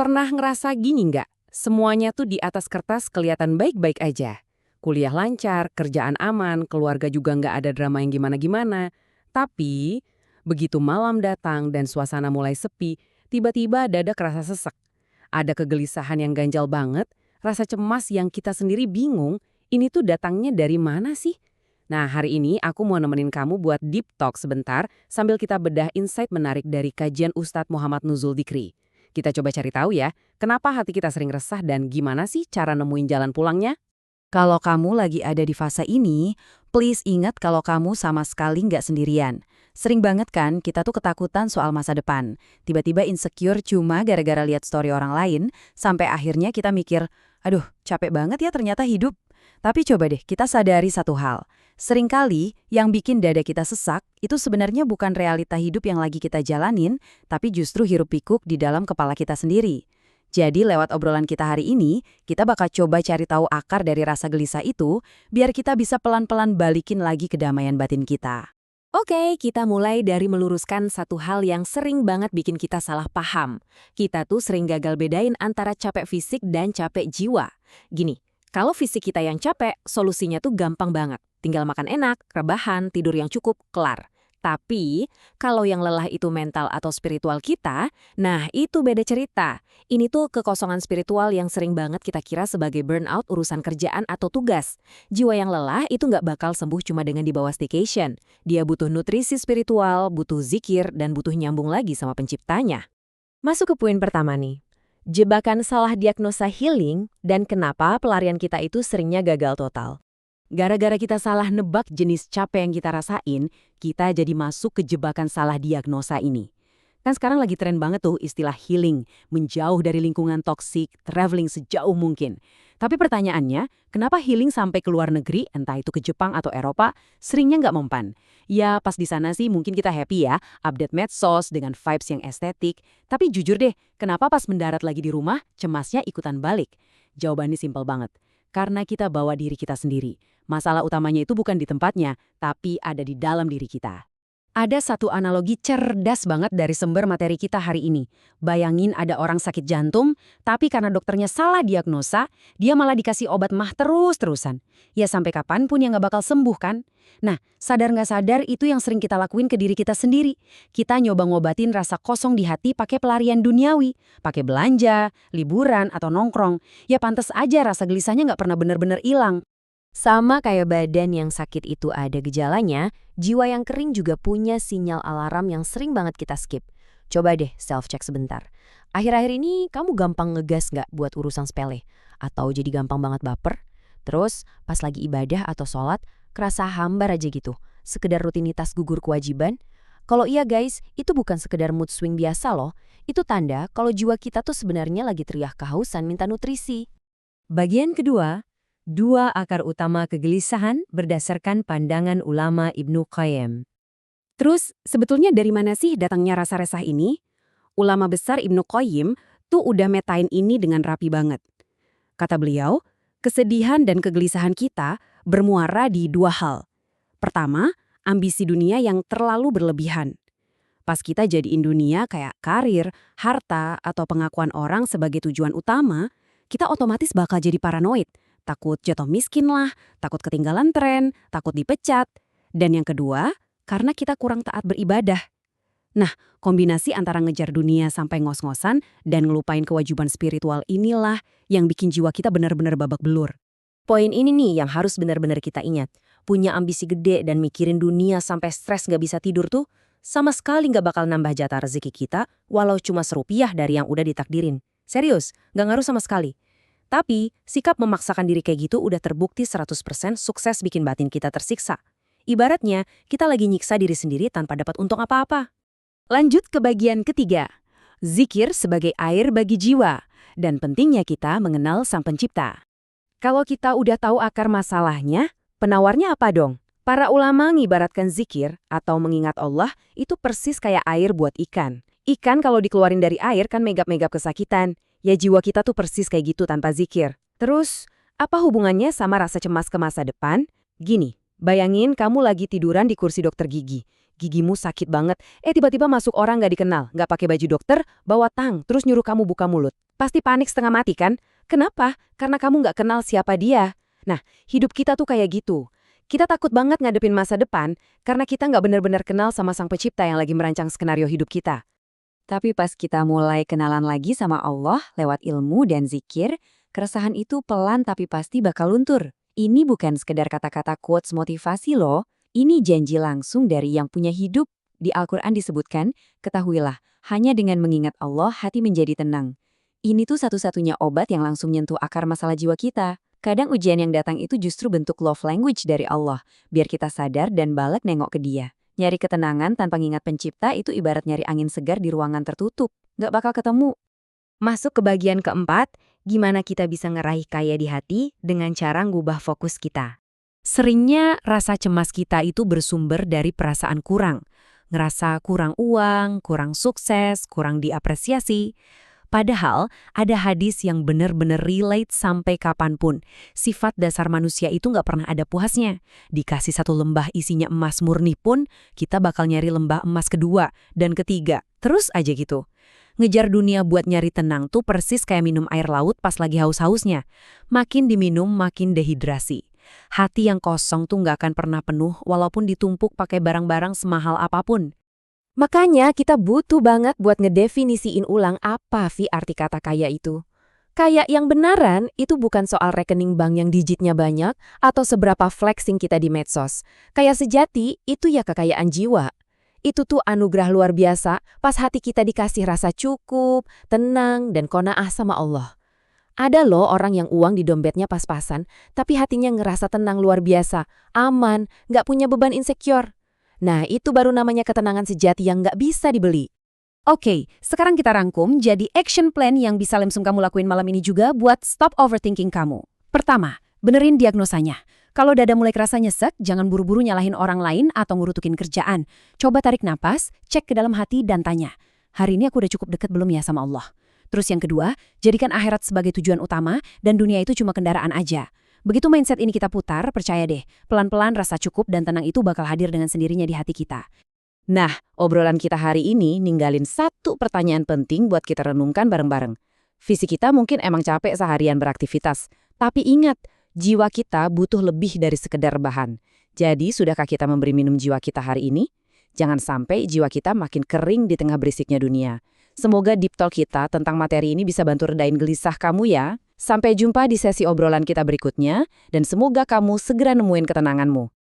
Pernah ngerasa gini nggak? Semuanya tuh di atas kertas kelihatan baik-baik aja. Kuliah lancar, kerjaan aman, keluarga juga nggak ada drama yang gimana-gimana. Tapi, begitu malam datang dan suasana mulai sepi, tiba-tiba dada kerasa sesek. Ada kegelisahan yang ganjal banget, rasa cemas yang kita sendiri bingung, ini tuh datangnya dari mana sih? Nah, hari ini aku mau nemenin kamu buat deep talk sebentar sambil kita bedah insight menarik dari kajian Ustadz Muhammad Nuzul Dikri. Kita coba cari tahu ya, kenapa hati kita sering resah dan gimana sih cara nemuin jalan pulangnya? Kalau kamu lagi ada di fase ini, please ingat kalau kamu sama sekali nggak sendirian. Sering banget kan kita tuh ketakutan soal masa depan. Tiba-tiba insecure cuma gara-gara lihat story orang lain, sampai akhirnya kita mikir, aduh capek banget ya ternyata hidup. Tapi coba deh kita sadari satu hal. Seringkali yang bikin dada kita sesak itu sebenarnya bukan realita hidup yang lagi kita jalanin, tapi justru hiruk-pikuk di dalam kepala kita sendiri. Jadi lewat obrolan kita hari ini, kita bakal coba cari tahu akar dari rasa gelisah itu, biar kita bisa pelan-pelan balikin lagi kedamaian batin kita. Oke, kita mulai dari meluruskan satu hal yang sering banget bikin kita salah paham. Kita tuh sering gagal bedain antara capek fisik dan capek jiwa. Gini, kalau fisik kita yang capek, solusinya tuh gampang banget. Tinggal makan enak, rebahan, tidur yang cukup, kelar. Tapi, kalau yang lelah itu mental atau spiritual kita, nah itu beda cerita. Ini tuh kekosongan spiritual yang sering banget kita kira sebagai burnout urusan kerjaan atau tugas. Jiwa yang lelah itu nggak bakal sembuh cuma dengan dibawa staycation. Dia butuh nutrisi spiritual, butuh zikir, dan butuh nyambung lagi sama penciptanya. Masuk ke poin pertama nih. Jebakan salah diagnosa healing dan kenapa pelarian kita itu seringnya gagal total. Gara-gara kita salah nebak jenis capek yang kita rasain, kita jadi masuk ke jebakan salah diagnosa ini. Kan sekarang lagi tren banget tuh istilah healing, menjauh dari lingkungan toksik, traveling sejauh mungkin. Tapi pertanyaannya, kenapa healing sampai ke luar negeri, entah itu ke Jepang atau Eropa, seringnya nggak mempan? Ya pas di sana sih mungkin kita happy ya, update medsos dengan vibes yang estetik. Tapi jujur deh, kenapa pas mendarat lagi di rumah, cemasnya ikutan balik? Jawabannya simpel banget. Karena kita bawa diri kita sendiri. Masalah utamanya itu bukan di tempatnya, tapi ada di dalam diri kita. Ada satu analogi cerdas banget dari sumber materi kita hari ini. Bayangin ada orang sakit jantung, tapi karena dokternya salah diagnosa, dia malah dikasih obat mah terus-terusan. Ya sampai kapanpun ya nggak bakal sembuh kan? Nah, sadar nggak sadar itu yang sering kita lakuin ke diri kita sendiri. Kita nyoba ngobatin rasa kosong di hati pakai pelarian duniawi, pakai belanja, liburan, atau nongkrong. Ya pantas aja rasa gelisahnya nggak pernah bener-bener hilang. Sama kayak badan yang sakit itu ada gejalanya, jiwa yang kering juga punya sinyal alarm yang sering banget kita skip. Coba deh self-check sebentar. Akhir-akhir ini kamu gampang ngegas nggak buat urusan sepele? Atau jadi gampang banget baper? Terus pas lagi ibadah atau sholat, kerasa hambar aja gitu. Sekedar rutinitas gugur kewajiban? Kalau iya guys, itu bukan sekedar mood swing biasa loh. Itu tanda kalau jiwa kita tuh sebenarnya lagi teriak kehausan minta nutrisi. Bagian kedua, dua akar utama kegelisahan berdasarkan pandangan ulama Ibnu Qayyim. Terus, sebetulnya dari mana sih datangnya rasa resah ini? Ulama besar Ibnu Qayyim tuh udah metain ini dengan rapi banget. Kata beliau, kesedihan dan kegelisahan kita bermuara di dua hal. Pertama, ambisi dunia yang terlalu berlebihan. Pas kita jadiin dunia kayak karir, harta, atau pengakuan orang sebagai tujuan utama, kita otomatis bakal jadi paranoid. Takut jatuh miskin lah, takut ketinggalan tren, takut dipecat. Dan yang kedua, karena kita kurang taat beribadah. Nah, kombinasi antara ngejar dunia sampai ngos-ngosan dan ngelupain kewajiban spiritual inilah yang bikin jiwa kita benar-benar babak belur. Poin ini nih yang harus benar-benar kita ingat. Punya ambisi gede dan mikirin dunia sampai stres nggak bisa tidur tuh, sama sekali nggak bakal nambah jatah rezeki kita, walau cuma ₹1 dari yang udah ditakdirin. Serius, nggak ngaruh sama sekali. Tapi, sikap memaksakan diri kayak gitu udah terbukti 100% sukses bikin batin kita tersiksa. Ibaratnya, kita lagi nyiksa diri sendiri tanpa dapat untung apa-apa. Lanjut ke bagian ketiga. Zikir sebagai air bagi jiwa, dan pentingnya kita mengenal Sang Pencipta. Kalau kita udah tahu akar masalahnya, penawarnya apa dong? Para ulama ngibaratkan zikir atau mengingat Allah itu persis kayak air buat ikan. Ikan kalau dikeluarin dari air kan megap-megap kesakitan. Ya jiwa kita tuh persis kayak gitu tanpa zikir. Terus, apa hubungannya sama rasa cemas ke masa depan? Gini, bayangin kamu lagi tiduran di kursi dokter gigi. gigimu sakit banget, tiba-tiba masuk orang nggak dikenal, nggak pakai baju dokter, bawa tang, terus nyuruh kamu buka mulut. Pasti panik setengah mati kan? Kenapa? Karena kamu nggak kenal siapa dia. Nah, hidup kita tuh kayak gitu. Kita takut banget ngadepin masa depan karena kita nggak benar-benar kenal sama sang pencipta yang lagi merancang skenario hidup kita. Tapi pas kita mulai kenalan lagi sama Allah lewat ilmu dan zikir, keresahan itu pelan tapi pasti bakal luntur. Ini bukan sekedar kata-kata quotes motivasi loh, ini janji langsung dari yang punya hidup. Di Al-Quran disebutkan, ketahuilah, hanya dengan mengingat Allah hati menjadi tenang. Ini tuh satu-satunya obat yang langsung nyentuh akar masalah jiwa kita. Kadang ujian yang datang itu justru bentuk love language dari Allah, biar kita sadar dan balik nengok ke Dia. Nyari ketenangan tanpa ngingat pencipta itu ibarat nyari angin segar di ruangan tertutup. Nggak bakal ketemu. Masuk ke bagian keempat, gimana kita bisa ngeraih kaya di hati dengan cara ngubah fokus kita. Seringnya rasa cemas kita itu bersumber dari perasaan kurang. Ngerasa kurang uang, kurang sukses, kurang diapresiasi. Padahal ada hadis yang benar-benar relate sampai kapanpun. Sifat dasar manusia itu nggak pernah ada puasnya. Dikasih satu lembah isinya emas murni pun, kita bakal nyari lembah emas kedua dan ketiga. Terus aja gitu. Ngejar dunia buat nyari tenang tuh persis kayak minum air laut pas lagi haus-hausnya. Makin diminum makin dehidrasi. Hati yang kosong tuh nggak akan pernah penuh walaupun ditumpuk pakai barang-barang semahal apapun. Makanya kita butuh banget buat ngedefinisiin ulang apa arti kata kaya itu. Kaya yang benaran itu bukan soal rekening bank yang digitnya banyak atau seberapa flexing kita di medsos. Kaya sejati itu ya kekayaan jiwa. Itu tuh anugerah luar biasa pas hati kita dikasih rasa cukup, tenang, dan qanaah sama Allah. Ada loh orang yang uang di dompetnya pas-pasan, tapi hatinya ngerasa tenang luar biasa, aman, nggak punya beban insecure. Nah, itu baru namanya ketenangan sejati yang nggak bisa dibeli. Oke, sekarang kita rangkum jadi action plan yang bisa langsung kamu lakuin malam ini juga buat stop overthinking kamu. Pertama, benerin diagnosanya. Kalau dada mulai kerasa nyesek, jangan buru-buru nyalahin orang lain atau ngurutukin kerjaan. Coba tarik napas, cek ke dalam hati dan tanya, hari ini aku udah cukup dekat belum ya sama Allah? Terus yang kedua, jadikan akhirat sebagai tujuan utama dan dunia itu cuma kendaraan aja. Begitu mindset ini kita putar, percaya deh, pelan-pelan rasa cukup dan tenang itu bakal hadir dengan sendirinya di hati kita. Nah, obrolan kita hari ini ninggalin satu pertanyaan penting buat kita renungkan bareng-bareng. Fisik kita mungkin emang capek seharian beraktivitas, tapi ingat, jiwa kita butuh lebih dari sekedar bahan. Jadi, sudahkah kita memberi minum jiwa kita hari ini? Jangan sampai jiwa kita makin kering di tengah berisiknya dunia. Semoga deep talk kita tentang materi ini bisa bantu redain gelisah kamu ya. Sampai jumpa di sesi obrolan kita berikutnya, dan semoga kamu segera nemuin ketenanganmu.